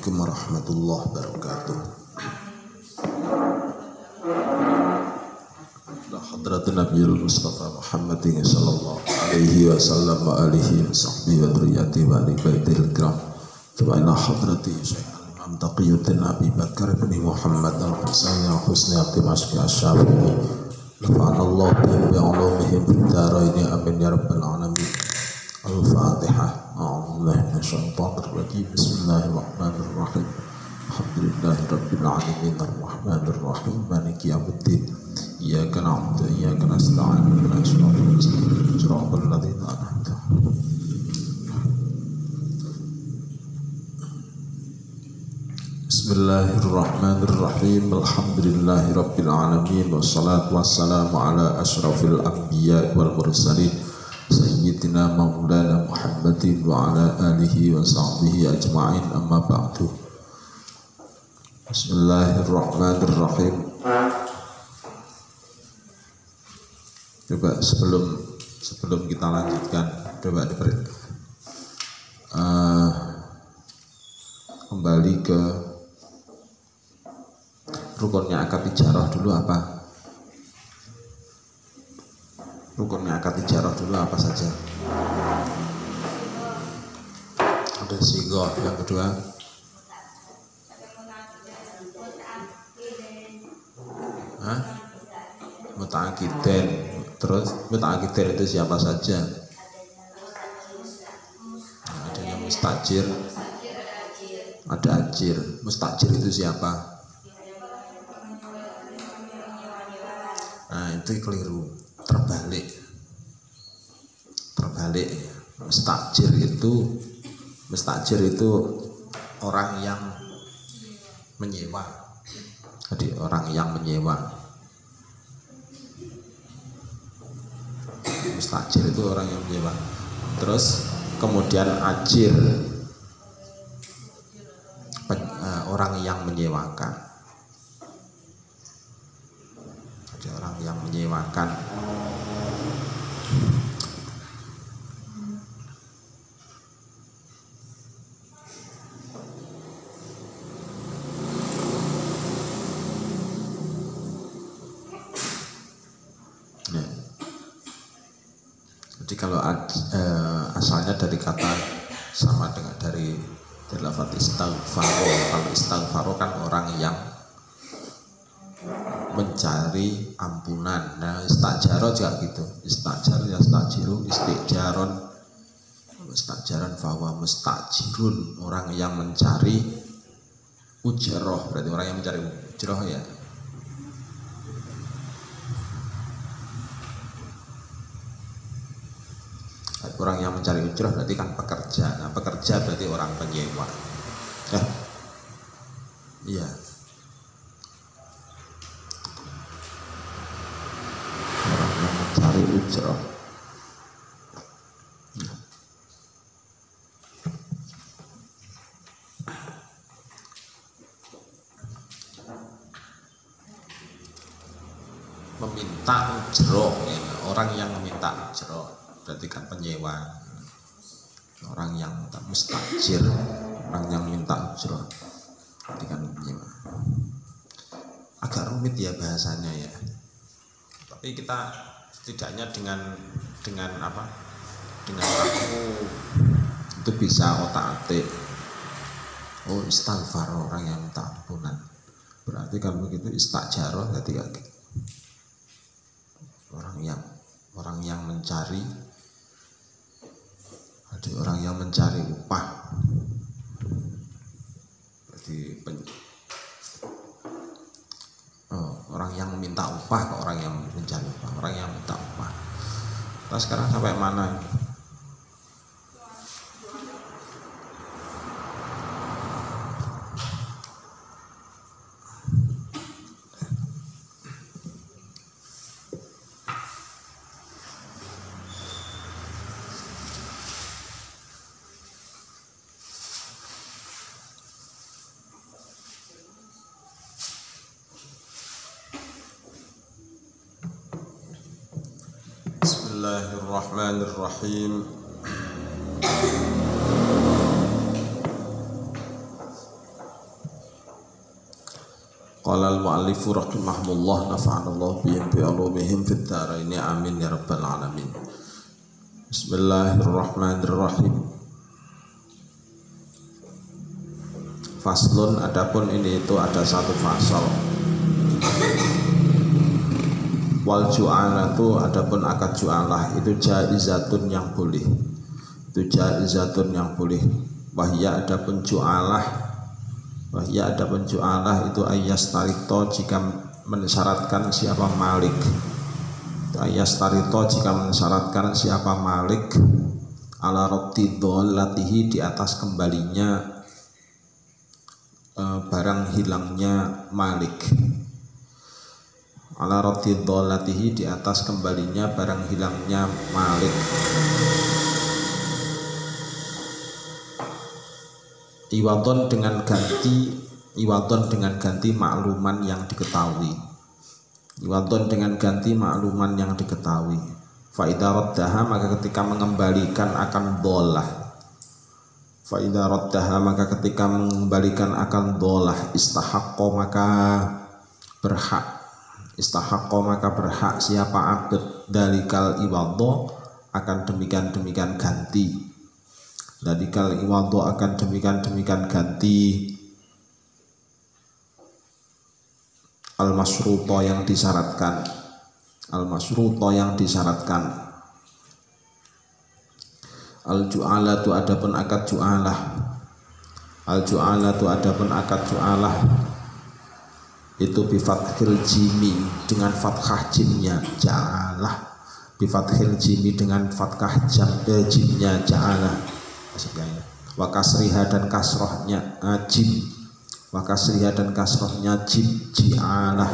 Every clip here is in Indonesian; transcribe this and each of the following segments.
Assalamualaikum warahmatullahi wabarakatuh. Hadratin Nabiyul Mustafa Muhammadin sallallahu alaihi wasallam wa alihi wa sahbihi wa dhurriyyati wa ali baitil kiram. Wa ila hadrati Syekh Imam Taqiyuddin Abi Bakar bin Muhammad al-Husaini al-Husni Abdimaski Asy-Syafi'i. Nafa'anallahu bihim bi'ulumihim fid dharain amin ya rabbal alamin. Al-Fatihah. A'udzubillahi minasyaitonir rajim. Bismillahirrahmanirrahim. Alhamdulillahi rabbil alamin arrahmanir rahim maliki yaumiddin. Iyyaka na'budu wa iyyaka nasta'in ihdinas siratal mustaqim siratal ladzina an'amta 'alaihim. Bismillahirrahmanirrahim. Alhamdulillahi rabbil alamin wassalatu wassalamu ala asyrafil anbiya wal mursalin Sayyidina Maulana Muhammadin wa ala alihi wa sahbihi ajma'in, amma ba'du. Bismillahirrahmanirrahim. Coba sebelum kita lanjutkan, coba kembali ke rukunnya akad ijarah dulu apa? Rukunnya akad ijarah dulu apa saja? Ada sigoh, yang kedua muta'akiden. Terus muta'akiden itu siapa saja? Nah, ada yang mustajir, ada ajir. Mustajir itu siapa? Nah, itu keliru, terbalik. Mustajir itu orang yang menyewa. Jadi orang yang menyewa. Mustajir itu orang yang menyewa. Terus kemudian ajir, orang yang menyewakan. Jadi orang yang menyewakan. Jadi kalau asalnya dari kata sama dengan dari lafaz istaghfaro. Kalau istaghfaro kan orang yang mencari ampunan. Nah, istajaro juga gitu. Istajar ya stajiru, istijaron, istajaran fahuwa mustajirun, orang yang mencari ujroh. Berarti orang yang mencari ujroh ya. Orang yang mencari ujroh berarti kan pekerja. Nah, pekerja berarti orang penyewa. Iya. Orang yang mencari ujroh. Meminta ujroh, ya. Orang yang meminta ujroh berarti kan penyewa. Orang yang mustajir, orang yang minta ujroh berarti kan penyewa. Agak rumit ya bahasanya ya, tapi kita setidaknya dengan apa, dengan aku itu bisa otak-atik. Oh, istighfar, orang yang minta ampunan. Berarti kalau begitu istajaroh berarti kayak gitu. Orang yang mencari, ada orang yang mencari upah. Berarti orang yang meminta upah ke orang yang mencari upah, orang yang minta upah. Kita sekarang sampai mana ini? Bismillahirrahmanirrahim. Qala al-mu'allifu rahimahullah nafa'anallahu bihim bi ulumihim fid dharain amin ya rabbal alamin. Bismillahirrahmanirrahim. Faslun, adapun ini itu ada satu fasal. Wal ju'alatu, adapun akad ju'alah itu jaizatun yang boleh. Itu jaizatun yang boleh. Wahya adapun ju'alah itu ayas tarito jika mensyaratkan siapa malik. Ayas tarito jika mensyaratkan siapa malik ala raddi dhalatihi, di atas kembalinya barang hilangnya malik. Ala raddi dhalatihi, di atas kembalinya barang hilangnya malik. Iwadon dengan ganti makluman yang diketahui. Iwadon dengan ganti makluman yang diketahui. Fa idza raddaha, maka ketika mengembalikan akan dolah. Fa idza raddaha, maka ketika mengembalikan akan dolah, istahaqqa maka berhak siapa abd dalikal iwadho akan demikian ganti. Dalikal iwadho akan demikian ganti al-masyruto yang disyaratkan. Al-ju'alatu adapun akad ju'alah itu bifathil jimi, dengan fathah jimnya ja'alah. Bifathil jimi, dengan fathah jimnya ja'alah. Wa kasriha dan kasrohnya jim. Wa kasriha dan kasrohnya jim ji'alah.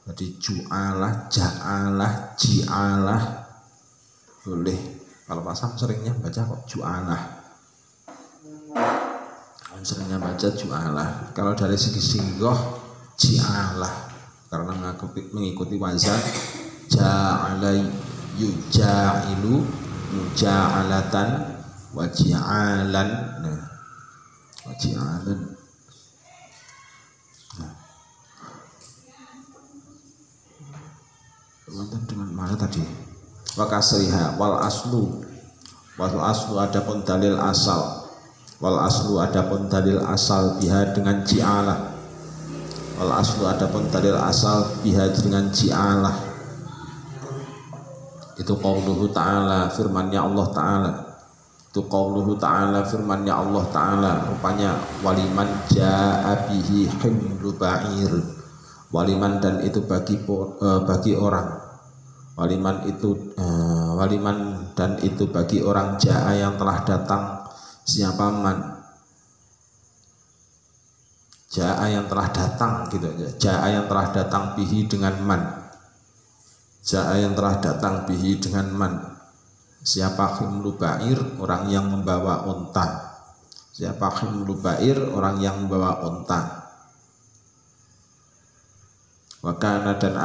Jadi ju'alah, ja'alah, ji'alah boleh. Kalau pasang seringnya baca kok ju'alah, seringnya baca ju'alah. Kalau dari segi singgoh ji'alah, karena mengikuti wazan ja'ala yuja'ilu muja'alatan waji'alan. Waji'alan. Dengan mana tadi? Wa kasriha wal aslu adapun dalil asal. Wal aslu adapun dalil asal biha dengan ji'alah. Wal aslu adapun dalil asal biha dengan ji'alah itu qauluhu ta'ala, firman-Nya Allah Ta'ala. Itu qauluhu ta'ala, firman-Nya Allah Ta'ala, rupanya waliman ja'a bihi himlu ba'ir. Waliman dan itu bagi orang. Waliman dan itu bagi orang ja'a yang telah datang siapa man. Ja'a yang telah datang gitu aja. Ja'a yang telah datang bihi dengan man. Ja'a yang telah datang bihi dengan man. Siapa himlu ba'ir, orang yang membawa unta. Siapa himlu ba'ir, orang yang membawa unta. Wakana dan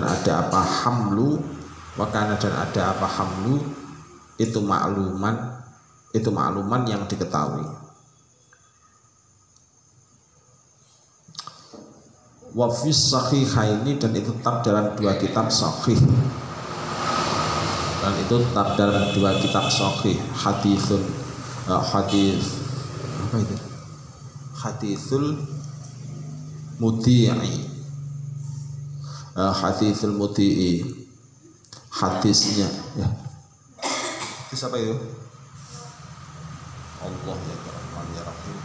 ada apa hamlu itu makluman yang diketahui. Wafis sahihaini, dan itu tetap dalam dua kitab sahih. Hadithul muti'i, hadisnya ya. Hadis apa itu? Allah ya Rahman ya Rahim.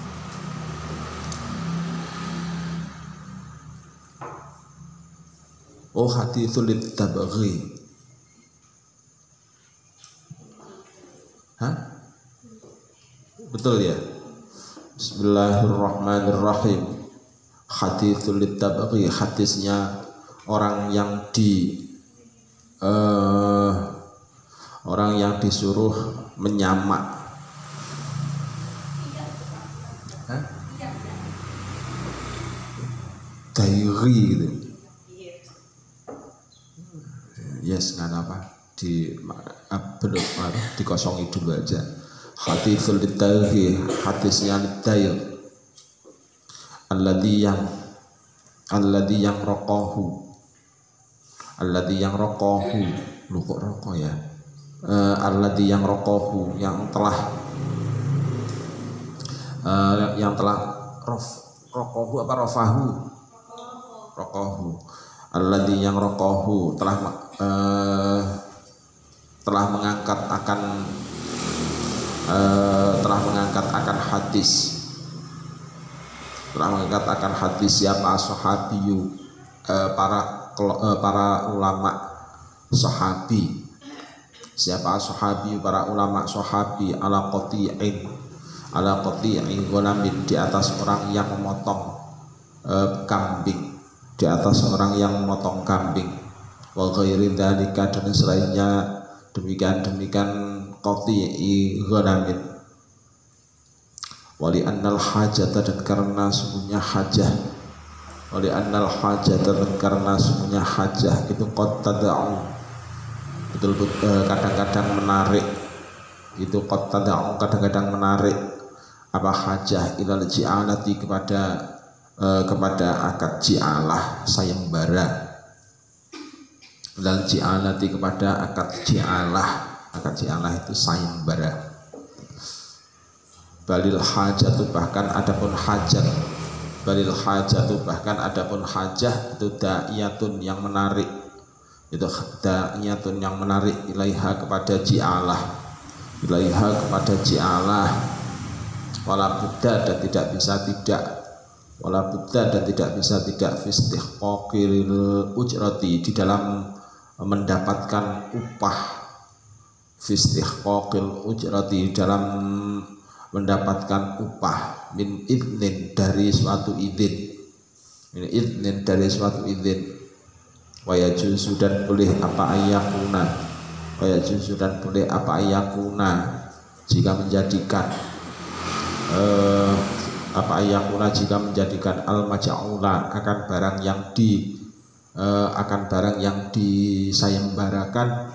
Oh, hadithul tabaghi. Betul ya? Bismillahirrahmanirrahim. Hadithul tabaghi, hadisnya orang yang disuruh menyamak. Dairi gitu. Yes, nggak apa, dikosongi dulu aja. haditsul lidayhi, hadisnya lidayh, alladhi yang rokohu, lu kok rokok ya, alladhi yang rokohu, yang telah rokohu apa rokohu, alladhi yang rokohu telah mengangkat akan hadis siapa sahabiyu, para ulama sahabi, siapa sahabi, para ulama sahabi, ala qati'in ghulamin, di atas orang yang memotong kambing, di atas orang yang memotong kambing, wa ghairi dzalika, dan selainnya demikian qati'i ghulamin, wali annal hajata, dan karena sungguhnya hajah, wali annal hajata, dan karena sungguhnya hajah itu qad tad'u, betul-betul kadang-kadang menarik, itu qad tad'u, kadang-kadang menarik apa hajah ilal ji'alati, kepada akad ji'alah, sayembara, ilal ji'alati, kepada akad ji'alah itu sayembara. Balil hajatu, bahkan adapun hajat, itu da'iyatun, yang menarik, itu da'iyatun, yang menarik, ilaiha, kepada ji'alah, wala budda, dan tidak bisa tidak fistihqaqil ujrati, di dalam mendapatkan upah, fistihqaqil ujrati, dalam mendapatkan upah, min idnin, dari suatu izin, wa yajuzu, dan boleh apa ayakuna, jika menjadikan al maj'ula, akan barang yang disayembarakan,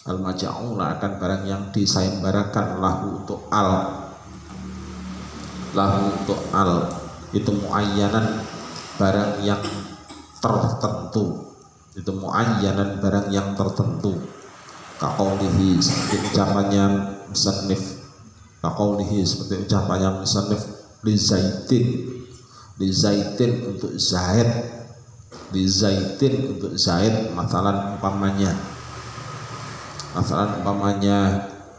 al maj'ula, akan barang yang disayembarakan, lahu untuk al itu muayyanan, barang yang tertentu, kaqaulihi, seperti ucapannya musannif, li zaitin untuk zaid, masalan umpamanya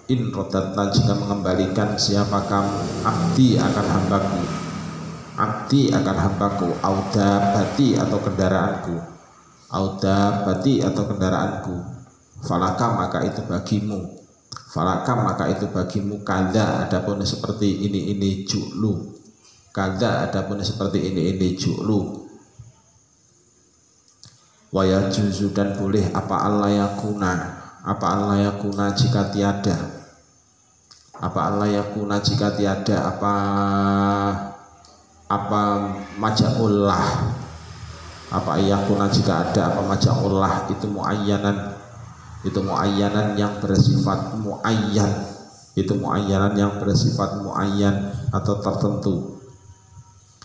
in rodatna, jika mengembalikan siapa kamu, abdi akan hambaku, audabati, atau kendaraanku, falaka, maka itu bagimu, kada, adapun seperti ini ju'lu, wa yajuzu, dan boleh apa Allah yakuna, jika tiada, apa maja'ullah, apa yakuna, jika ada apa maja'ullah, itu muayyanan yang bersifat muayyan, atau tertentu,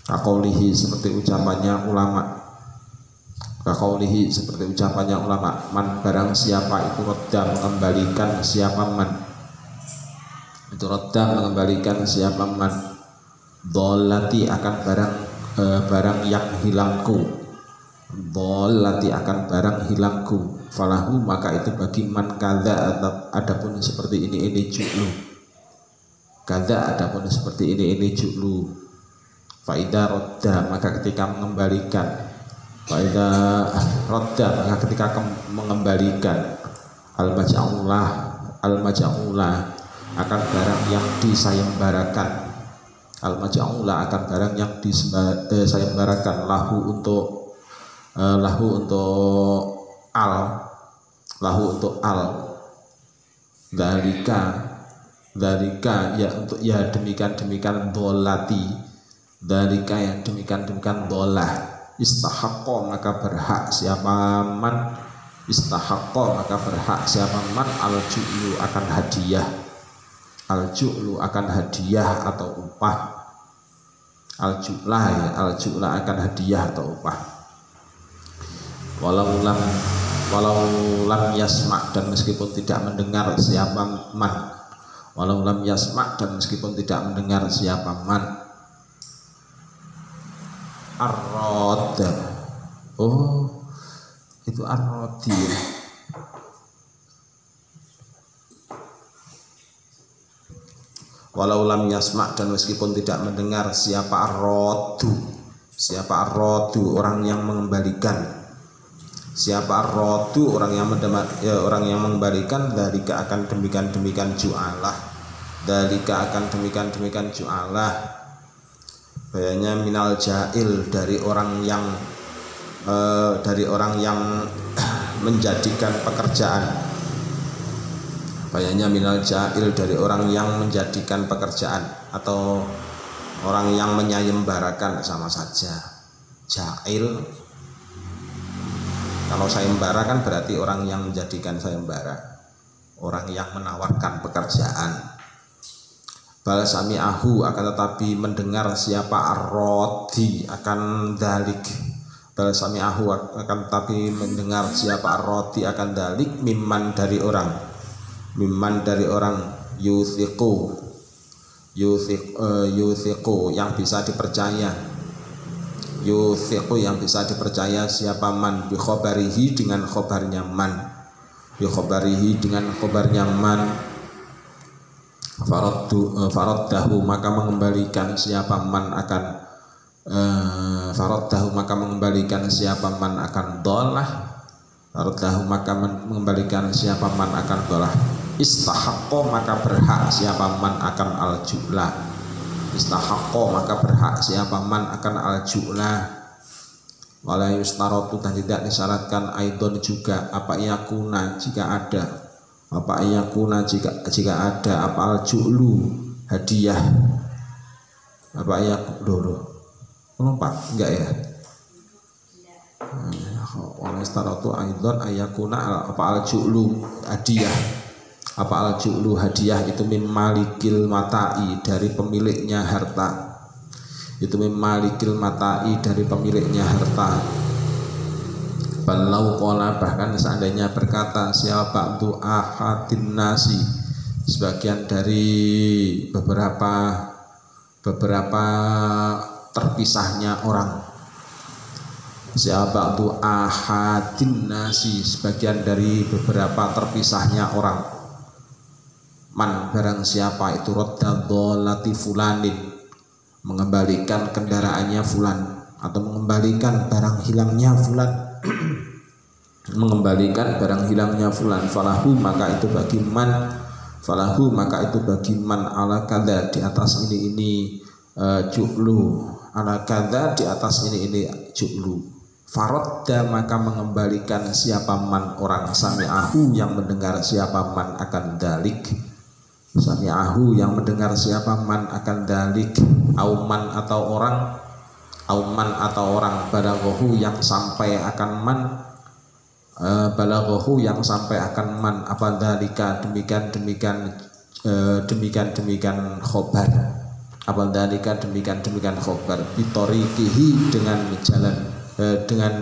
kaqaulihi, seperti ucapannya ulama, man, barang siapa itu rodda, mengembalikan siapa man, dholati, akan barang yang hilangku, falahu, maka itu bagi man kadza, adapun seperti ini ju'lu, faida rodda, maka ketika mengembalikan al-maj'ulah, akan barang yang disayembarakan, lahu untuk al dalika ya demikian dolati, dalika yang demikian dolah, istahaqqa, maka berhak siapa man al ju'lu, akan hadiah, al-ju'lu akan hadiah atau upah. Al-ju'lah ya, al-ju'lah akan hadiah atau upah. Walau lam yasma' dan meskipun tidak mendengar siapa man. Walau lam yasma' dan meskipun tidak mendengar siapa man. Ar-rad. Oh, itu ar-radi ya. Walau lam yasma' dan meskipun tidak mendengar siapa ar-raddu. Siapa ar-raddu, orang yang mengembalikan. Siapa ar-raddu, orang yang mengembalikan, dalika akan demikian ju'alah. Dalika akan demikian ju'alah. Bayanya minal jahil, dari orang yang menjadikan pekerjaan. Bayanya minal jahil, dari orang yang menjadikan pekerjaan, atau orang yang menyayembarakan, sama saja. Jahil, kalau sayembara kan berarti orang yang menjadikan sayembara, orang yang menawarkan pekerjaan. Bal sami'ahu, akan tetapi mendengar siapa ar-radi akan dalik. Bal sami'ahu, akan tetapi mendengar siapa ar-radi akan dalik, mimman dari orang yuthiqu yang bisa dipercaya. Yuthiqu yang bisa dipercaya siapa man bi khobarihi dengan khobarnya man. Bi khobarihi dengan khobarnya man. Faraddahu maka mengembalikan siapa man akan faraddahu maka mengembalikan siapa man akan dolah. Faraddahu maka mengembalikan siapa man akan dolah. Istahaqqo maka berhak siapa man akan al-ju'lah. Istahaqqo maka berhak siapa man akan al-ju'lah. Wala yustaratu, dan tidak disyaratkan aidon juga apa yakuna jika ada. Apa yakuna jika ada apa al-ju'lu hadiah. Apa yakuna melompat enggak ya? Wala yustaratu aidon ayakuna apa al-ju'lu hadiah. Apa al-ju'lu hadiah itu mim malikil mata'i, dari pemiliknya harta. Itu mim malikil mata'i, dari pemiliknya harta. Balau qala, bahkan seandainya berkata siapa ba'du ahadin nasi, sebagian dari beberapa terpisahnya orang. Siapa ba'du ahadin nasi, sebagian dari beberapa terpisahnya orang. Man barang siapa itu roddadolati fulanin, mengembalikan kendaraannya fulan, atau mengembalikan barang hilangnya fulan. Mengembalikan barang hilangnya fulan, falahu maka itu bagi man, falahu maka itu bagi man ala kada, di atas ini ju'lu, ala kada, di atas ini ju'lu. Faradda maka mengembalikan siapa man orang sami'ahu yang mendengar siapa man akan dalik. Sami'ahu yang mendengar siapa man akan dalik. Auman atau orang, auman atau orang, balaghahu yang sampai akan man, balaghahu yang sampai akan man apa dalika demikian khobar. Apa dalika demikian khobar. Bitorikihi dengan jalan, dengan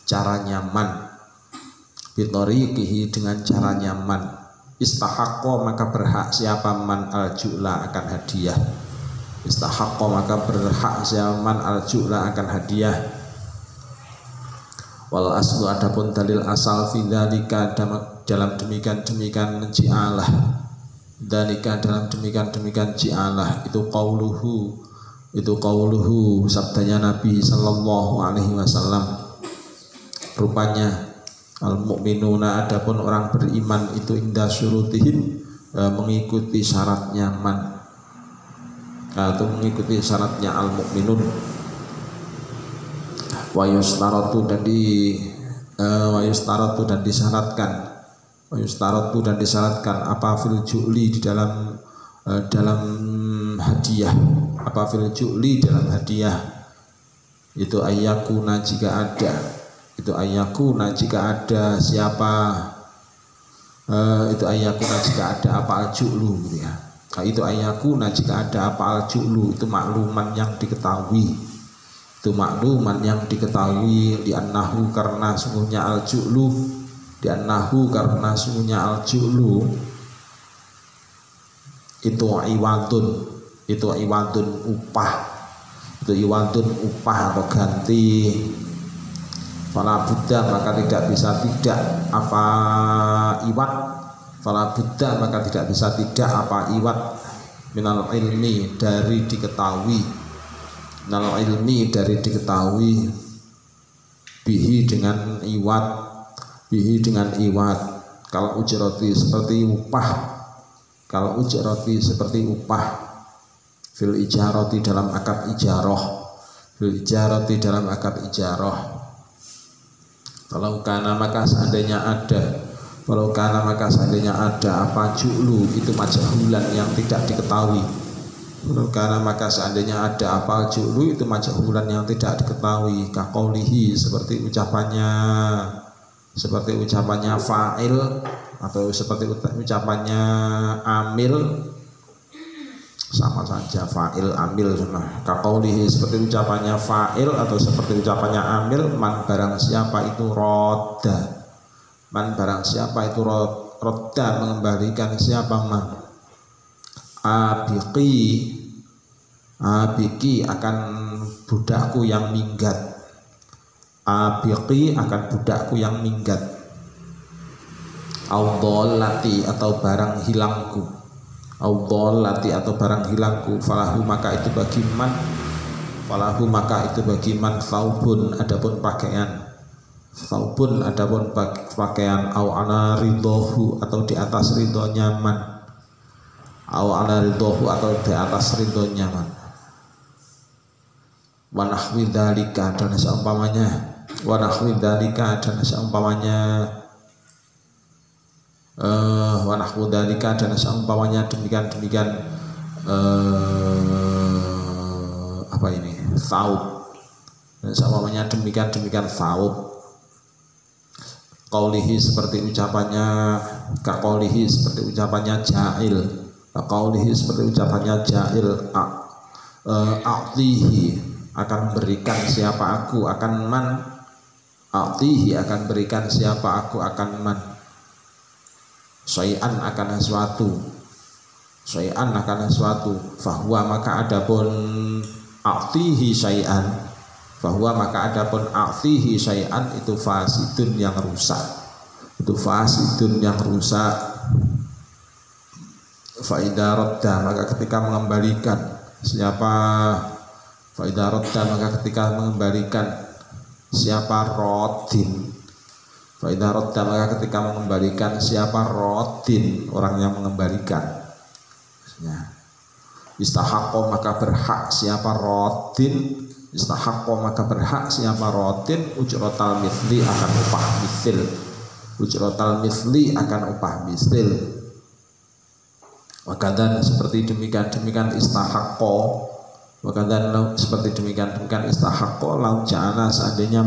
cara nyaman. Bitorikihi dengan cara nyaman. Istahaqqo maka berhak siapa man al-ju'la akan hadiah. Istahaqqo maka berhak siapa man al-ju'la akan hadiah. Wal aslu, adapun dalil asal fi dzalika dalam demikian ji'alah. Dzalika dalam demikian ji'alah itu qauluhu sabdanya Nabi sallallahu alaihi wasallam. Rupanya al-mu'minuna, adapun orang beriman itu inda syurutihim, mengikuti syaratnya man, atau mengikuti syaratnya al-mu'minun. Wa yustaratu dan disyaratkan apa fil ju'li di dalam hadiah. Apa fil ju'li dalam hadiah itu ayyakuna jika ada. Itu ayyakuna jika ada siapa itu ayyakuna jika ada apa al-ju'lu gitu ya. Itu ayakuna jika ada apa al-ju'lu itu makluman yang diketahui. Itu makluman yang diketahui li'annahu karena sungguhnya al-ju'lu li'annahu karena sungguhnya al-ju'lu itu iwadun upah. Itu iwadun upah atau ganti. Fala buddha maka tidak bisa tidak apa iwat. Fala buddha maka tidak bisa tidak apa iwat minal ilmi dari diketahui. Minal ilmi dari diketahui bihi dengan iwat. Bihi dengan iwat. Kalau ujrati seperti upah. Kalau ujrati seperti upah. Fil ijarati dalam akad ijarah. Fil ijarati dalam akad ijarah. Kalau kana maka seandainya ada. Kalau kana maka seandainya ada apa ju'lu itu majhulan yang tidak diketahui. Kalau kana maka seandainya ada apa ju'lu itu majhulan yang tidak diketahui. Kaqaulihi seperti ucapannya fa'il atau seperti ucapannya amil, sama saja fa'il amil semua. Kaqaulihi seperti ucapannya fa'il atau seperti ucapannya amil. Man barang siapa itu rodda. Man barang siapa itu rodda mengembalikan siapa man. Abiki akan budakku yang minggat. Abiki akan budakku yang minggat. Audolati atau barang hilangku. Audolati atau barang hilangku. Falahu maka itu bagi man. Falahu maka itu bagi man saubun adapun pakaian. Saubun adapun pakaian au ala ridhohu atau di atas ridhonya man. Au ala ridhohu atau di atas ridhonya man. Wa nahwi dzalika dan seumpamanya. Wa nahwi dzalika dan seumpamanya. Wa nahwu dzalika dan seumpamanya demikian apa ini? Saub. Dan seumpamanya demikian saub. Qaulihi seperti ucapannya kaqaulihi seperti ucapannya ja'il. Qaulihi seperti ucapannya ja'il a'tihi akan berikan siapa aku akan man. A'tihi akan berikan siapa aku akan man. Syai'an akan sesuatu. Syai'an akan sesuatu. Fahuwa maka adapun a'tihi syai'an. Bahwa maka adapun a'tihi syai'an itu fasidun yang rusak. Itu fasidun yang rusak. Fa idza radda maka ketika mengembalikan siapa fa idza radda maka ketika mengembalikan siapa rodin. Fa idza radda maka ketika mengembalikan siapa rodin orang yang mengembalikan. Istahaqqo maka berhak siapa rodin. Istahaqqo maka berhak siapa rodin ujrotal misli akan upah misil. Ujrotal misli akan upah misil. Wakadan seperti demikian istahaqqo. Wakadan seperti demikian istahaqqo lau ja'ala seandainya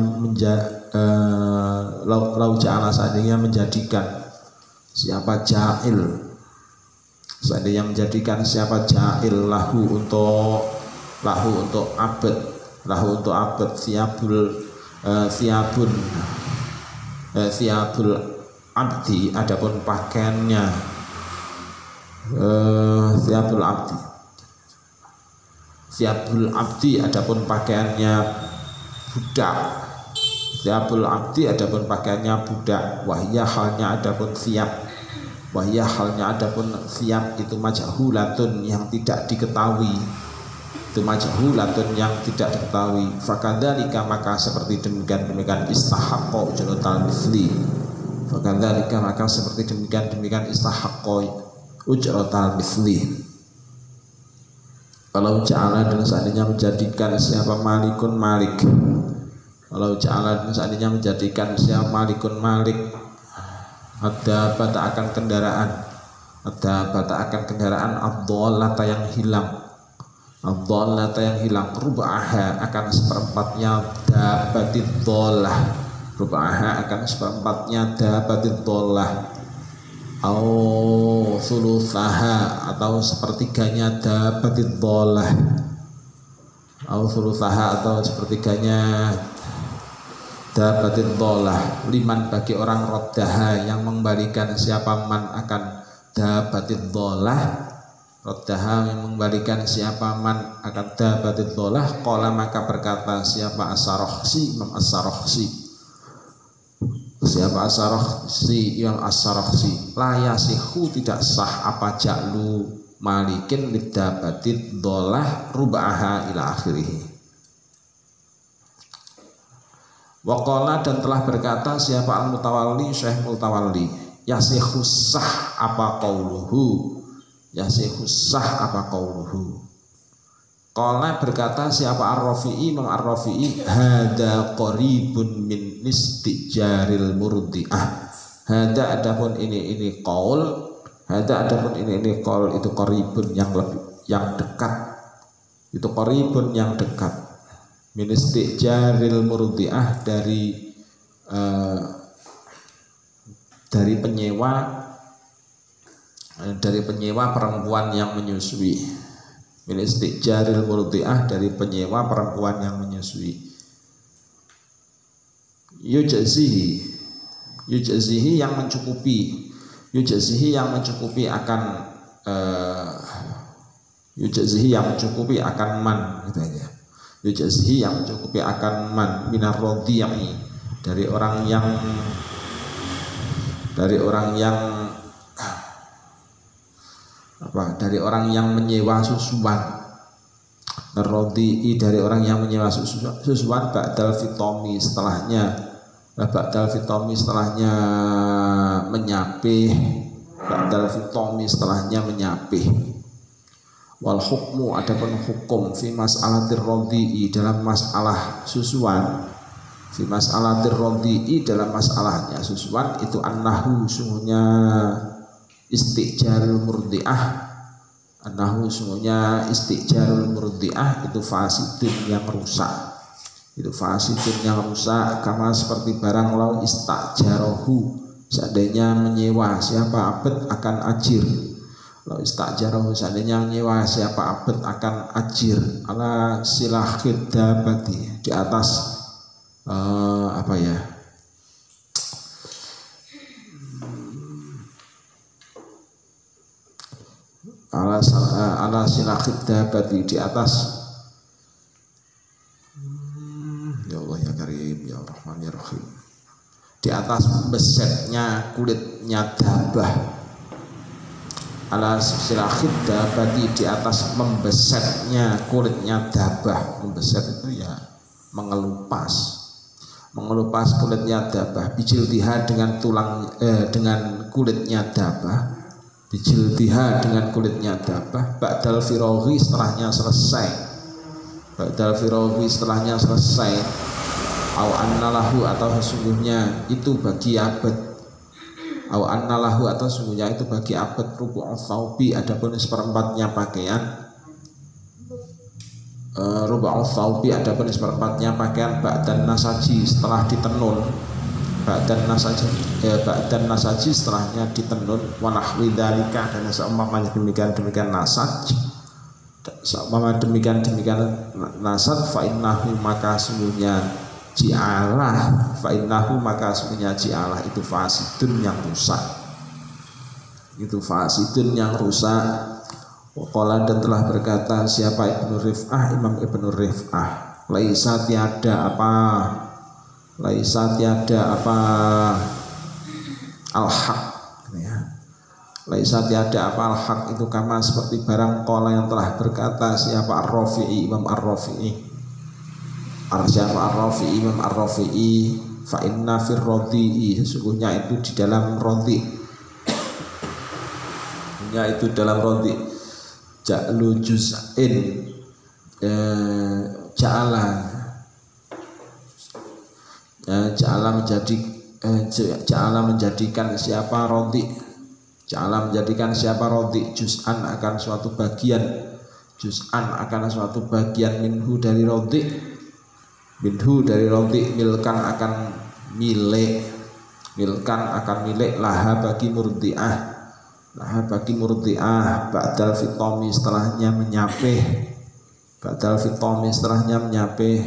menjadikan siapa ja'il. Seandainya menjadikan siapa ja'il lahu untuk abad. Lahu untuk abad siabul abdi adapun pakaiannya siabul abdi adapun pakaiannya budak. Siabul abdi adapun pakaiannya budak. Wahya halnya adapun siap. Wahya halnya adapun siap itu majhulatun yang tidak diketahui. Itu majhulatun yang tidak diketahui. Fakadzalika maka seperti demikian istahaqqo ujratal misli. Fakadzalika maka seperti demikian istahaqqo ujratal misli. Kalau ja'ala dan seandainya menjadikan siapa malikun malik. Kalau ja'ala dan seandainya menjadikan siapa malikun malik. Ada bata akan kendaraan. Ada bata akan kendaraan ad-dallata yang hilang. Ad-dallata yang hilang. Rubaha akan seperempatnya dabatid dollah. Rubaha akan seperempatnya dabatid dollah. au thuluthaha atau sepertiganya dabatid dhalah, au thuluthaha atau sepertiganya dabatid dhalah, liman bagi orang raddaha yang mengembalikan siapa man akan dabatid dhalah, raddaha yang mengembalikan siapa man akan dabatid dhalah, qala maka berkata siapa As-Sarakhsi, Imam As-Sarakhsi, siapa As-Sarakhsi, yang As-Sarakhsi, la yasihu tidak sah apa ja'lu malikin lidabatid dhalah rub'aha ila akhirih. Waqala dan telah berkata siapa Al-Mutawalli, Syekh Mutawalli, yasihu sah apa qauluhu, yasihu sah apa qauluhu. Qala berkata siapa Ar-Rafi'i, Imam Ar-Rafi'i, hada qaribun min istijaril murdi'ah. Hada adapun ini qaul, hada adapun ini qaul itu qaribun yang lebih, yang dekat. Itu qaribun yang dekat. Min istijaril murdi'ah dari penyewa perempuan yang menyusui. Min istijaril murdi'ah dari penyewa perempuan yang menyusui. Yujzihi yang mencukupi, yujzihi yang mencukupi akan yujzihi yang mencukupi akan man, gitu aja. Yujzihi yang mencukupi akan man minar radhi'i, dari orang yang dari orang yang menyewa susuan. Radhi'i dari orang yang menyewa susuan, ba'dal fitomi setelahnya, ba'dal fitomi setelahnya menyapih, ba'dal fitomi setelahnya menyapih. Wal hukmu adapun hukum fi mas'alatir radhi'i dalam masalah susuan, fi mas'alatir radhi'i dalam masalahnya susuan itu annahu sungguhnya istijarul murdi'ah, annahu sungguhnya istijarul murdi'ah itu fasidun yang rusak, itu fasidun yang rusak, kama seperti barang lau istajarahu seandainya menyewa siapa abad akan ajir, lau istajarahu seandainya menyewa siapa abad akan ajir, ala silahid dabati di atas ala silahid dabati di atas ya Allah ya Karim ya Rahman ya Rahim, di atas besetnya kulitnya dabah, ala silahid dabati di atas membesetnya kulitnya dabah. Membeset itu ya mengelupas kulitnya dabah, bijildiha dengan dengan kulitnya dabah, bijildiha dengan kulitnya dabah, ba'dal firaghi setelahnya selesai, ba'dal firaghi setelahnya selesai, au annalahu atau sesungguhnya itu bagi abad, au annalahu atau sesungguhnya itu bagi abad, rubu'u thawbi adapun seperempatnya pakaian, rubu'u thawbi adapun seperempatnya pakaian, ba'dan nasaji setelah ditenun, ba'dan nasaji setelahnya ditenun, wa nahwi dzalika dan seumpamanya demikian nasaj, seumpama demikian nasaj, fa innahu maka sungguhnya ji'alah, fa innahu maka sungguhnya ji'alah itu fasidun yang rusak, itu fasidun yang rusak. Waqala dan telah berkata siapa Ibnu Rif'ah, Imam Ibnu Rif'ah, laisa tiada apa al-haq ya. Laisa tiada apa al-haq itu kama seperti barang qala yang telah berkata siapa Ar-Rafi'i, Imam Ar-Rafi'i, siapa Ar-Rafi'i, Imam Ar-Rafi'i, fa inna fir radhi'i sesungguhnya itu di dalam radhi, itu dalam radhi, ja'lu juz'in ja'ala menjadikan siapa radhi, ja'ala menjadikan siapa radhi juz'an akan suatu bagian, juz'an akan suatu bagian minhu dari radhi, milkan akan milik laha bagi murdi'ah, Laha bagi murdiah ba'dal fitomi setelahnya menyapih, ba'dal fitomi setelahnya menyapih.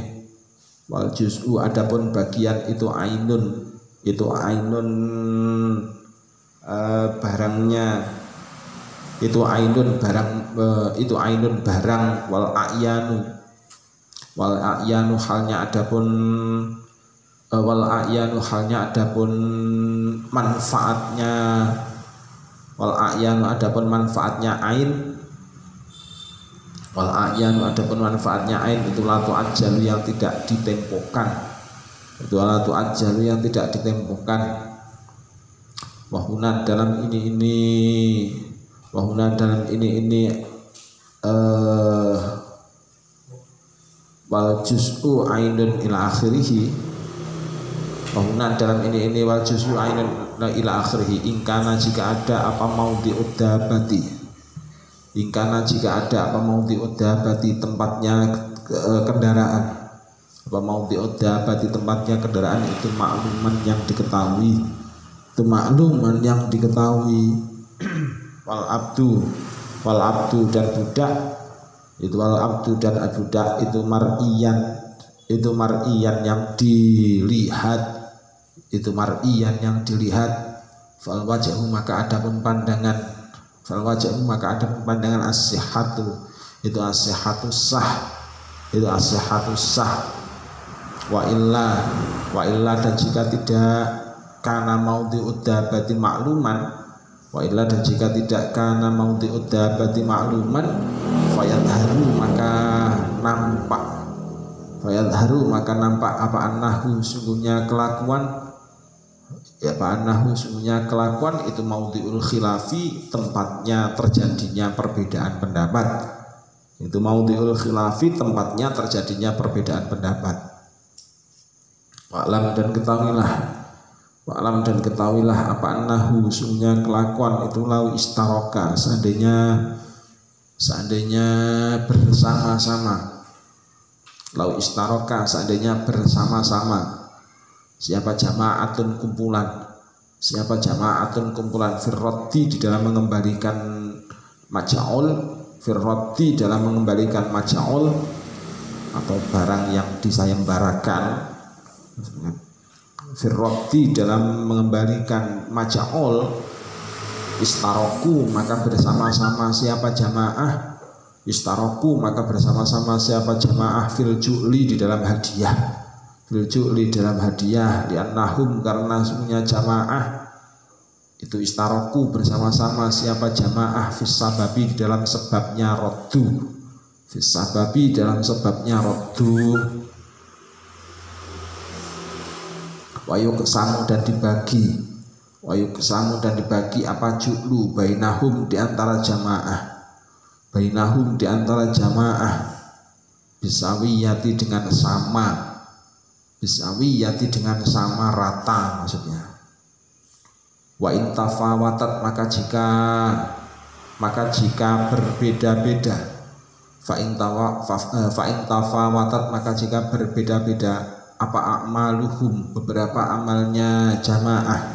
Wal juz'u adapun bagian itu ainun barangnya, itu ainun barang, itu ainun barang. Wal a'yanu halnya adapun wal a'yanu halnya adapun manfaatnya, wal a'yanu adapun manfaatnya ain, wal a'yanu adapun manfaatnya ain itu latu ajalu yang tidak ditempuhkan, itu latu ajalu yang tidak ditempuhkan. Wahuna dalam ini wal juz'u ainun ila akhirih. Wahuna dalam ini wal juz'u ainun ila akhirih. Ingkana jika ada apa maudhi'ud dabati, ingkana jika ada apa maudhi'ud dabati tempatnya kendaraan, apa maudhi'ud dabati tempatnya kendaraan itu makluman yang diketahui, itu makluman yang diketahui. wal abdu dan budak itu, wal abdu dan budak itu mar'iyan yang dilihat, itu mar'iyan yang dilihat. Fal wajhu maka adapun pandangan, fal wajhu maka adapun pandangan as-sihhatu itu as-sihhatu sah, itu as-sihhatu sah. Wa illa dan jika tidak kana maudhi'ud dabati makluman, wa illa dan jika tidak kana maudhi'ud dabati makluman, fayadharu maka nampak apa annahu sungguhnya kelakuan, ya apa annahu sungguhnya kelakuan itu maudhi'ul khilafi tempatnya terjadinya perbedaan pendapat, itu maudhi'ul khilafi tempatnya terjadinya perbedaan pendapat. Wa'lam dan ketahuilah apa annahu sungguhnya kelakuan itu lau istaroka seandainya bersama-sama, lau istaroka seandainya bersama-sama, siapa jama'atun kumpulan firroti di dalam mengembalikan maja'ul atau barang yang disayembarakan, firroti dalam mengembalikan maja'ul, istaroku maka bersama-sama siapa jamaah, istaroku maka bersama-sama siapa jamaah fil ju'li di dalam hadiah, fil ju'li dalam hadiah, li'annahum karena semuanya jamaah itu istaroku bersama-sama siapa jamaah fis sababi di dalam sebabnya roddu, fis sababi dalam sebabnya roddu. Wayu kesamu dan dibagi apa ju'lu bainahum di antara jamaah, bisawiyati dengan sama rata maksudnya. Wa intafawatat maka jika berbeda-beda, fa intafawatat maka jika berbeda-beda apa a'maluhum beberapa amalnya jamaah,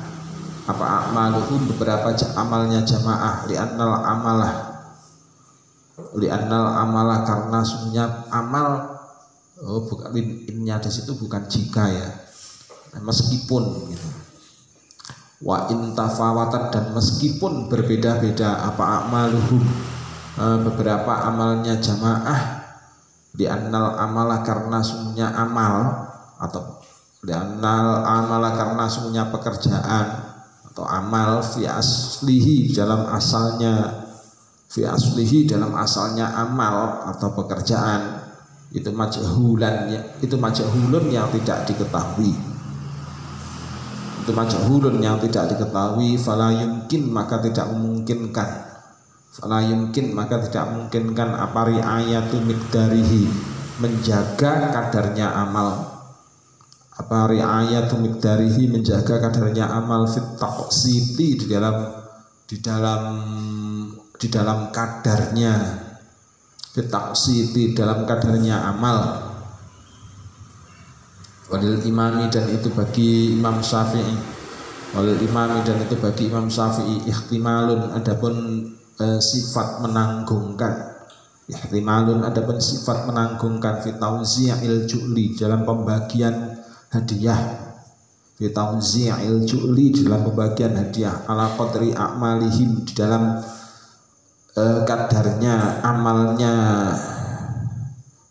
li'annal amalah karena sungguhnya amal, bukan innya di situ bukan jika ya, meskipun gitu. Wa intafawatat dan meskipun berbeda-beda apa a'maluhum beberapa amalnya jamaah, li'annal amalah karena sungguhnya amal, atau li'annal amala karena sungguhnya pekerjaan atau amal fi aslihi dalam asalnya amal atau pekerjaan itu majhulun yang tidak diketahui, fala yumkin maka tidak memungkinkan apa riayatu miqdarihi menjaga kadarnya amal, apa riayatu miqdarihi menjaga kadarnya amal fit taqsiti di dalam kadarnya, fit taqsiti dalam kadarnya amal. Walil imami dan itu bagi Imam Syafi'i Walil imami, dan itu bagi Imam Syafi'i, ihtimalun, adapun sifat menanggungkan, ihtimalun, adapun sifat menanggungkan, fi tauzi'il ju'li, dalam pembagian hadiah, fi tauzi'il ju'li, dalam pembagian hadiah, ala qadri a'malihim, di dalam kadarnya amalnya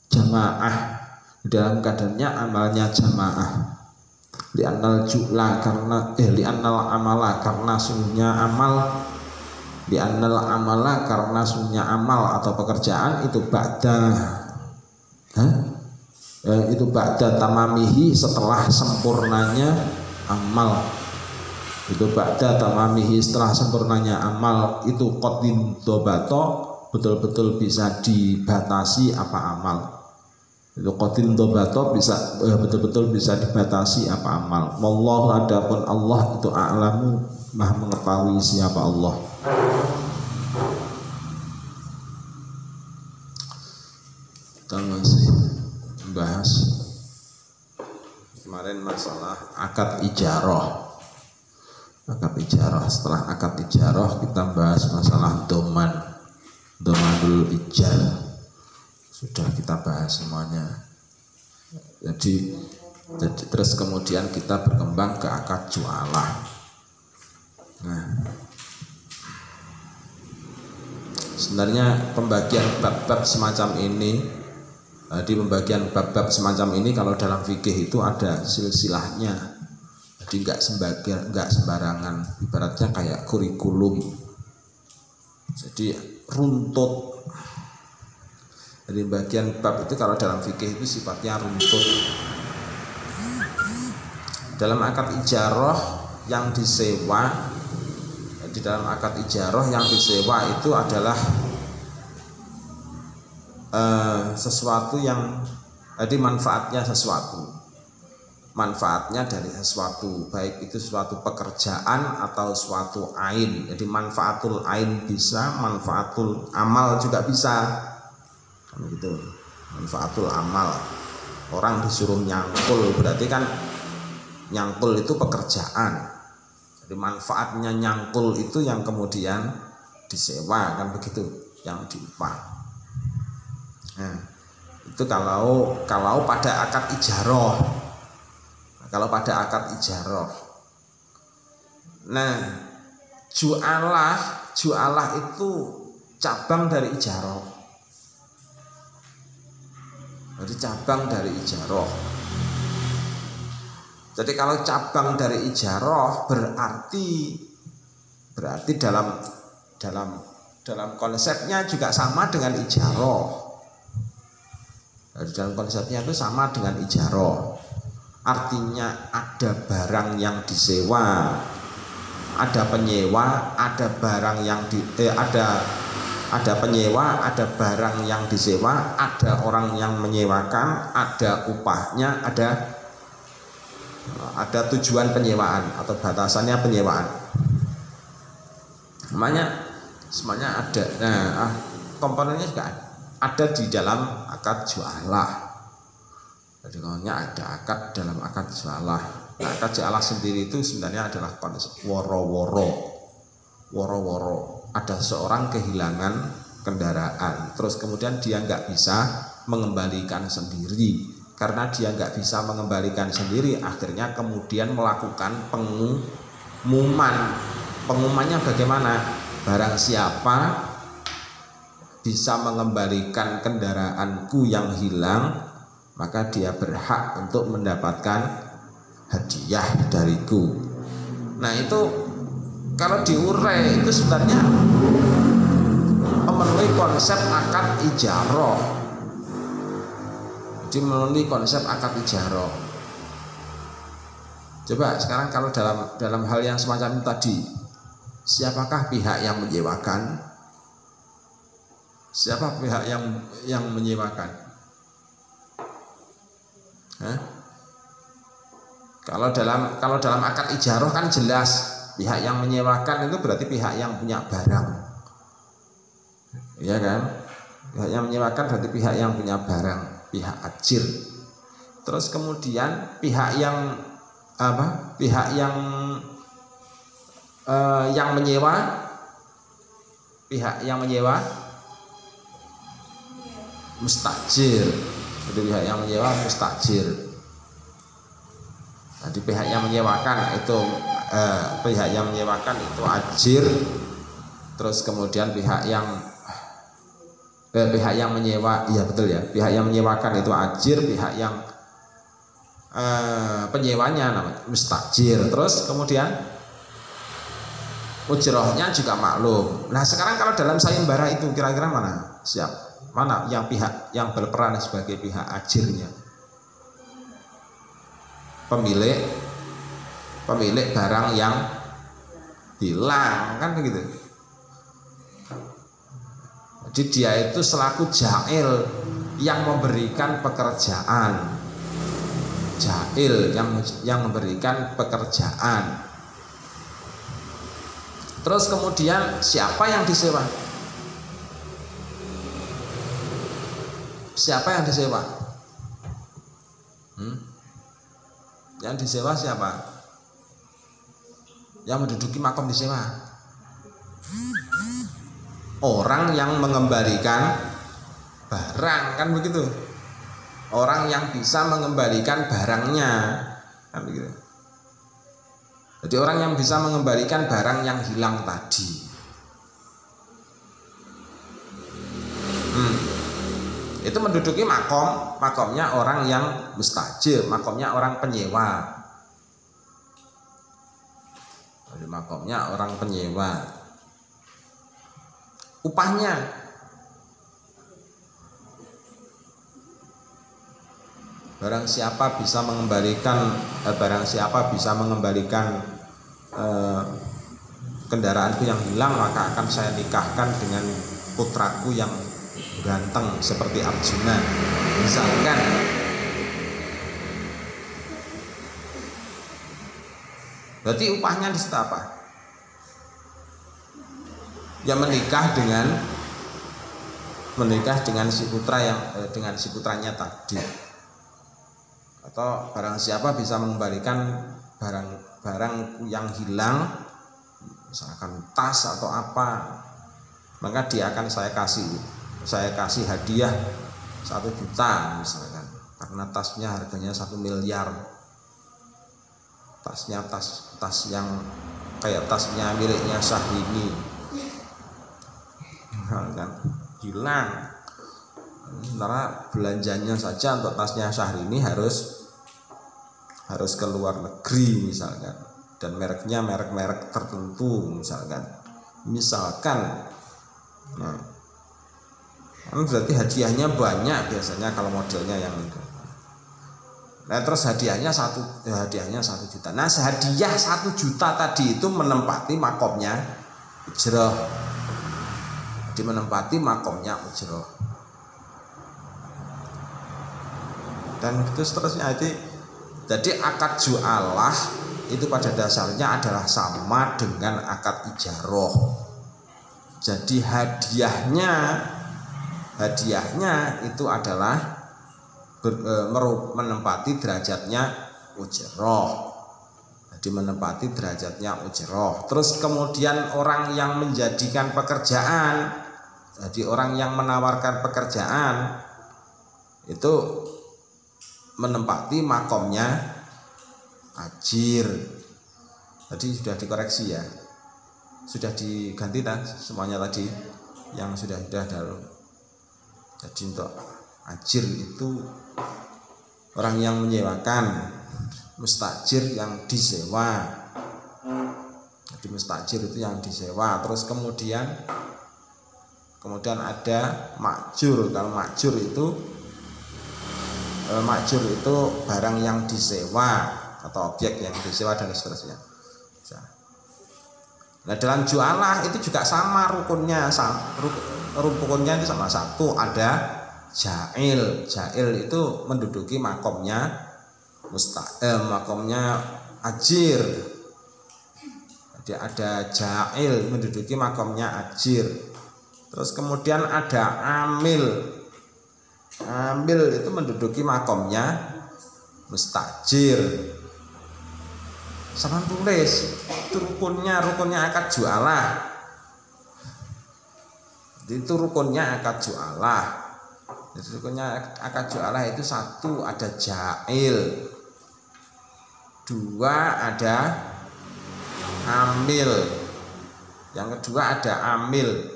jamaah, di dalam kadarnya amalnya jamaah. Li'annal ju'la, karena li'annal amala, karena sungguhnya amal, li'annal amala, karena sungguhnya amal atau pekerjaan itu itu ba'da tamamihi, setelah sempurnanya amal, itu ba'da tamamihi, setelah sempurnanya amal, itu qadin dobato, betul-betul bisa dibatasi apa amal, itu qadin dobato, bisa betul-betul bisa dibatasi apa amal. Wallahu, adapun Allah itu a'lamu, maha mengetahui siapa Allah. Kita masih membahas kemarin masalah akad ijarah. Akad ijarah, setelah akad ijarah kita bahas masalah domanul ijar. Sudah kita bahas semuanya. Jadi terus kemudian kita berkembang ke akad jualah. Nah, sebenarnya pembagian bab-bab semacam ini, di pembagian bab-bab semacam ini kalau dalam fikih itu ada silsilahnya. Jadi nggak sembarangan, ibaratnya kayak kurikulum. Jadi runtut. Jadi bagian bab itu kalau dalam fikih itu sifatnya runtut. Dalam akad ijarah yang disewa, di dalam akad ijarah yang disewa itu adalah sesuatu yang, jadi manfaatnya dari sesuatu, baik itu suatu pekerjaan atau suatu ain. Jadi manfaatul ain bisa, manfaatul amal juga bisa. Gitu, manfaatul amal, orang disuruh nyangkul, berarti kan nyangkul itu pekerjaan, jadi manfaatnya nyangkul itu yang kemudian disewa, kan begitu, yang diupah. Nah, itu kalau pada akad ijarah, kalau pada akad ijarah. Nah, jualah itu cabang dari ijarah. Jadi cabang dari ijarah. Jadi kalau cabang dari ijarah berarti dalam konsepnya juga sama dengan ijarah. Jadi dalam konsepnya itu sama dengan ijarah. Artinya ada barang yang disewa, ada penyewa, ada barang yang ada penyewa, ada barang yang disewa, ada orang yang menyewakan, ada upahnya, ada tujuan penyewaan atau batasannya penyewaan. Semuanya ada. Nah, komponennya juga ada di dalam akad jualah. Jadi kalau ada akad dalam akad jualah. Nah, akad jualah sendiri itu sebenarnya adalah konsep woro-woro. Ada seorang kehilangan kendaraan, terus kemudian dia nggak bisa mengembalikan sendiri. Karena dia nggak bisa mengembalikan sendiri, akhirnya kemudian melakukan pengumuman. Pengumumannya bagaimana? Barang siapa bisa mengembalikan kendaraanku yang hilang, maka dia berhak untuk mendapatkan hadiah dariku. Nah, itu kalau diurai itu sebenarnya memenuhi konsep akad ijarah. Jadi memenuhi konsep akad ijarah. Coba sekarang kalau dalam hal yang semacam itu tadi, siapakah pihak yang menyewakan? Siapa pihak yang menyewakan? Kalau dalam akad ijarah kan jelas. Pihak yang menyewakan itu berarti pihak yang punya barang, ya kan? Pihak yang menyewakan berarti pihak yang punya barang, pihak ajir. Terus kemudian pihak yang yang menyewa, pihak yang menyewa mustajir. Jadi pihak yang menyewa mustajir. Jadi pihak yang menyewakan itu ajir. Terus kemudian pihak yang menyewa, iya betul ya, pihak yang menyewakan itu ajir, pihak yang penyewanya namanya mustajir. Terus kemudian ujrohnya juga maklum. Nah sekarang kalau dalam sayembara itu kira-kira mana yang pihak yang berperan sebagai pihak ajirnya? Pemilik barang yang hilang, kan begitu. Jadi dia itu selaku jail yang memberikan pekerjaan, yang memberikan pekerjaan. Terus kemudian siapa yang disewa? Siapa yang disewa? Yang disewa siapa? Yang menduduki makom disewa. Orang yang mengembalikan barang, kan begitu. Orang yang bisa mengembalikan barangnya, kan begitu. Jadi orang yang bisa mengembalikan barang yang hilang tadi. Itu menduduki makomnya orang yang mustajir, makomnya orang penyewa. Jadi makomnya orang penyewa. Upahnya barang siapa bisa mengembalikan kendaraanku yang hilang, maka akan saya nikahkan dengan putraku yang ganteng seperti Arjuna, misalkan. Berarti upahnya di situ apa? Ya menikah dengan si putra dengan si putranya tadi. Atau barang siapa bisa mengembalikan barang yang hilang, misalkan tas atau apa, maka dia akan saya kasih hadiah 1 juta misalkan, karena tasnya harganya 1 miliar. Tasnya tas yang kayak tasnya miliknya Syahrini, kan hilang. Sementara belanjanya saja untuk tasnya Syahrini harus ke luar negeri misalkan, dan mereknya merek tertentu misalkan. Nah, berarti hadiahnya banyak biasanya kalau modelnya yang itu. Nah terus hadiahnya 1 juta. Nah hadiah 1 juta tadi itu menempati makomnya ujroh. Jadi menempati makomnya ujroh. Dan itu seterusnya. Jadi akad jualah itu pada dasarnya adalah sama dengan akad ijaroh. Jadi hadiahnya itu adalah menempati derajatnya ujroh. Jadi menempati derajatnya ujroh. Terus kemudian orang yang menjadikan pekerjaan, jadi orang yang menawarkan pekerjaan itu menempati makomnya ajir. Tadi sudah dikoreksi ya, sudah diganti semuanya tadi yang sudah dahulu. Jadi untuk ajir itu orang yang menyewakan, mustajir yang disewa. Jadi mustajir itu yang disewa. Terus kemudian ada makjur. Kalau makjur itu barang yang disewa atau objek yang disewa dan seterusnya. Nah dalam jualah itu juga sama rukunnya, rukunnya itu sama. Satu ada jail. Jail itu menduduki makomnya makomnya ajir. Jadi ada jail menduduki makomnya ajir. Terus kemudian ada amil. Amil itu menduduki makomnya mustajir. Sama tulis itu rukunnya akad jualah. Itu rukunnya akad jualah. Jadi rukunnya akad jualah itu satu ada jail, dua ada amil, yang kedua ada amil,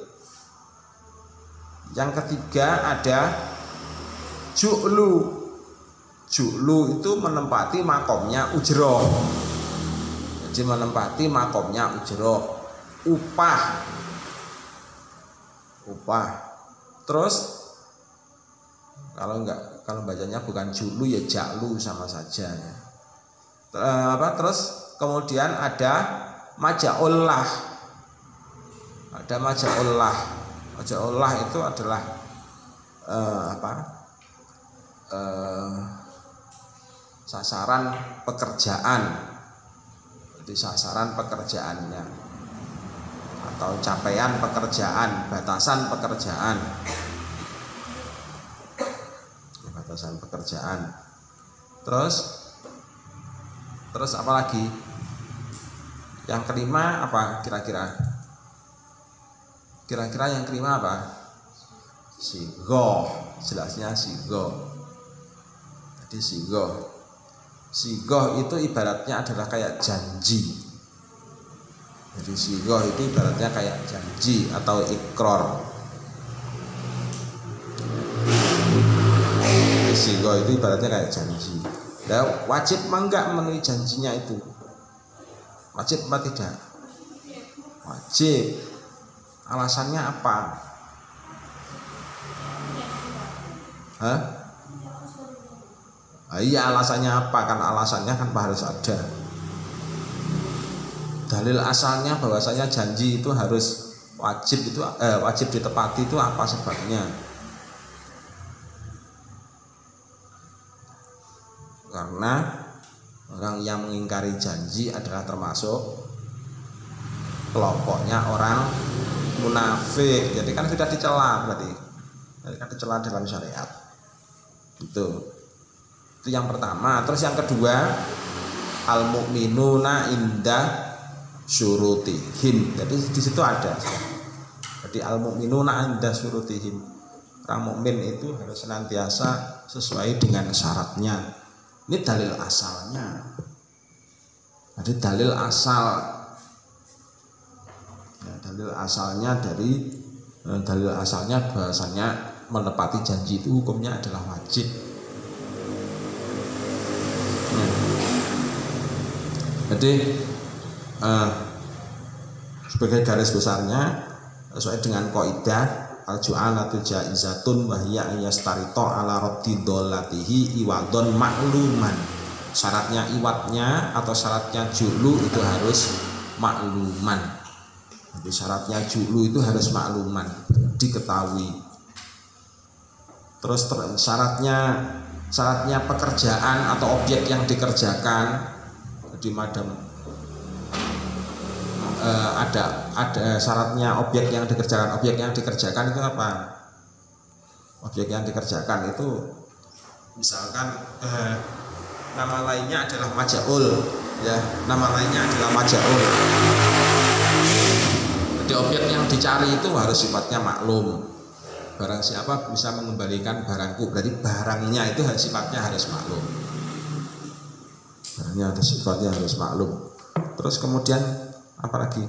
yang ketiga ada ju'lu. Ju'lu itu menempati makomnya ujroh. Jadi menempati makomnya ujroh, upah. Terus kalau bacanya bukan ju'lu ya ja'lu sama saja ya. Terus kemudian ada maja'ullah. Maja'ullah itu adalah sasaran pekerjaan. Jadi sasaran pekerjaannya atau capaian pekerjaan, batasan pekerjaan. Terus apa lagi? Yang kelima apa kira-kira? Kira-kira yang kelima apa? Sigoh, jelasnya sigoh. Jadi sigoh itu ibaratnya adalah kayak janji. Jadi sigoh itu ibaratnya kayak janji atau ikror. Sigoh itu ibaratnya kayak janji. Nah, wajib enggak memenuhi janjinya itu? Wajib apa tidak? Wajib. Alasannya apa? Hah? Iya, alasannya apa? Kan alasannya kan harus ada. Dalil asalnya bahwasanya janji itu harus wajib ditepati itu apa sebabnya? Karena orang yang mengingkari janji adalah termasuk kelompoknya orang munafik. Jadi kan sudah dicela berarti. Jadi kan dicela dalam syariat. Itu yang pertama. Terus yang kedua, al mu'minuna inda syurutihim. Jadi di situ ada. Jadi al mu'minuna inda syurutihim. Orang mukmin itu harus senantiasa sesuai dengan syaratnya. Ini dalil asalnya. Jadi dalil asal. Ya, dalil asalnya bahasanya menepati janji itu hukumnya adalah wajib. Jadi sebagai garis besarnya sesuai dengan kaidah al-ju'alatu jaizatun wa hiya ayastarito ala raddi dhalatihi iwadon makluman. Syaratnya iwadnya atau syaratnya julu itu harus makluman. Jadi syaratnya julu itu harus makluman, diketahui. Terus syaratnya pekerjaan atau objek yang dikerjakan. Jadi madam ada syaratnya objek yang dikerjakan. Objek yang dikerjakan itu apa? Objek yang dikerjakan itu misalkan nama lainnya adalah maja'ul, ya, nama lainnya adalah maja'ul. Jadi objek yang dicari itu harus sifatnya maklum. Barang siapa bisa mengembalikan barangku, berarti barangnya itu sifatnya harus maklum. Barangnya sifatnya harus maklum. Terus kemudian apa lagi?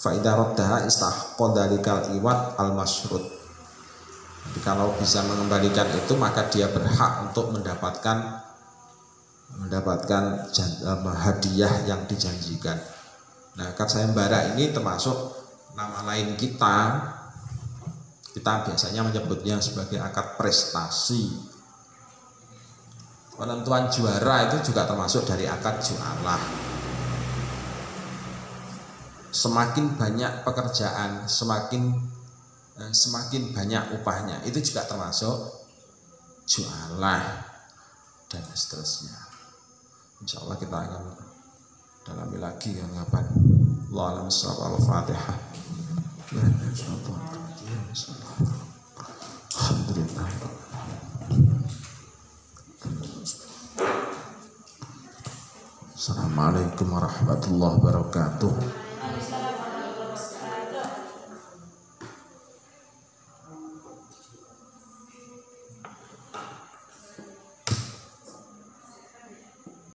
Fa idza raddaha istahqqa dzalikal iwad al masyrut. Jadi kalau bisa mengembalikan itu maka dia berhak untuk mendapatkan hadiah yang dijanjikan. Nah, akad sayembara ini termasuk nama lain kita biasanya menyebutnya sebagai akad prestasi. Penentuan juara itu juga termasuk dari akad jualah. Semakin banyak pekerjaan, semakin banyak upahnya, itu juga termasuk jualah dan seterusnya. Insya Allah kita akan dalami lagi yang kapan. Allahu a'lam bishawab. Al-Fatihah. Alhamdulillah. Assalamualaikum warahmatullahi wabarakatuh.